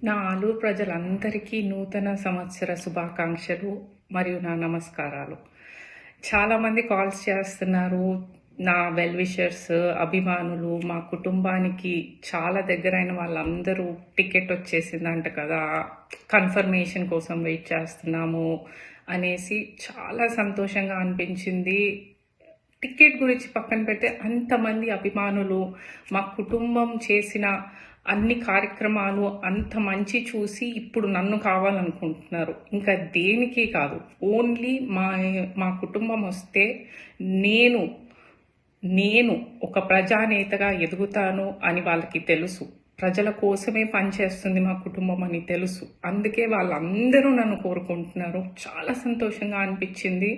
నా ఆలూరు ప్రజలందరికీ నూతన సంవత్సర శుభాకాంక్షలు మరియు నా నమస్కారాలు. చాలామంది కాల్స్ చేస్తున్నారు. నా వెల్ విషర్స్, అభిమానులు, మా కుటుంబానికి చాలా దగ్గరైన వాళ్ళందరూ టికెట్ వచ్చేసిందంట కదా, కన్ఫర్మేషన్ కోసం వెయిట్ చేస్తున్నాము అనేసి చాలా సంతోషంగా అనిపించింది. టికెట్ గురించి పక్కన పెడితే అంతమంది అభిమానులు మా కుటుంబం చేసిన అన్ని కార్యక్రమాలు అంత మంచి చూసి ఇప్పుడు నన్ను కావాలనుకుంటున్నారు. ఇంకా దేనికి కాదు, ఓన్లీ మా కుటుంబం వస్తే నేను నేను ఒక ప్రజానేతగా ఎదుగుతాను అని వాళ్ళకి తెలుసు. ప్రజల కోసమే పనిచేస్తుంది మా కుటుంబం అని తెలుసు. అందుకే వాళ్ళందరూ నన్ను కోరుకుంటున్నారు. చాలా సంతోషంగా అనిపించింది.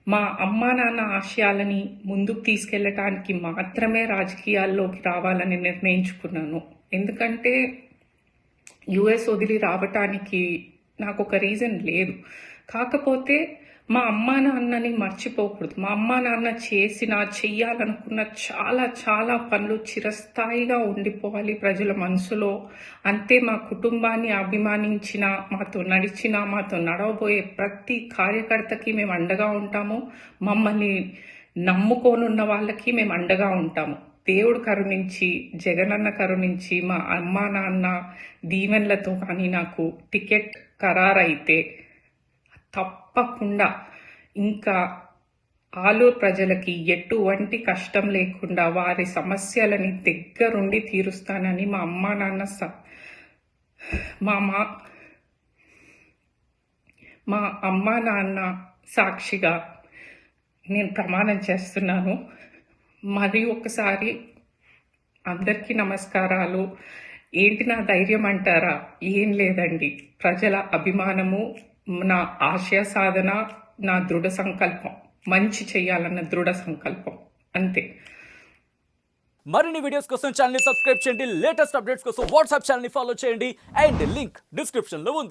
మా అమ్మా నాన్న ఆశయాలని ముందుకు తీసుకెళ్ళటానికి మాత్రమే రాజకీయాల్లోకి రావాలని నిర్ణయించుకున్నాను. ఎందుకంటే యుఎస్ వదిలి రావటానికి నాకు ఒక రీజన్ లేదు. కాకపోతే మా అమ్మా నాన్నని మర్చిపోకూడదు. మా అమ్మా నాన్న చెయ్యాలనుకున్న చాలా చాలా పనులు చిరస్థాయిగా ఉండిపోవాలి ప్రజల మనసులో. అంతే మా కుటుంబాన్ని అభిమానించిన, మాతో నడిచిన, మాతో నడవబోయే ప్రతి కార్యకర్తకి మేము అండగా ఉంటాము. మమ్మల్ని నమ్ముకోనున్న వాళ్ళకి మేము అండగా ఉంటాము. దేవుడు కరుణించి, జగనన్న కరుణించి, మా అమ్మా నాన్న దీవెనలతో కానీ నాకు టికెట్ ఖరారైతే తప్పకుండా ఇంకా ఆలూరు ప్రజలకి ఎటువంటి కష్టం లేకుండా వారి సమస్యలని దగ్గరుండి తీరుస్తానని మా అమ్మా నాన్న మా అమ్మా నాన్న సాక్షిగా నేను ప్రమాణం చేస్తున్నాను. మరి ఒకసారి అందరికీ నమస్కారాలు. ఏంటి నా ధైర్యం అంటారా? ఏం లేదండి, ప్రజల అభిమానము, నా ఆశయ సాధన, నా దృఢ సంకల్పం, మంచి చేయాలన్న దృఢ సంకల్పం, అంతే. మరిన్ని వీడియోస్ కోసం ఛానల్ ని సబ్స్క్రైబ్ చేయండి. లేటెస్ట్ అప్డేట్స్ కోసం వాట్సాప్ ఛానల్ ని ఫాలో చేయండి. అండ్ లింక్ డిస్క్రిప్షన్ లో ఉంది.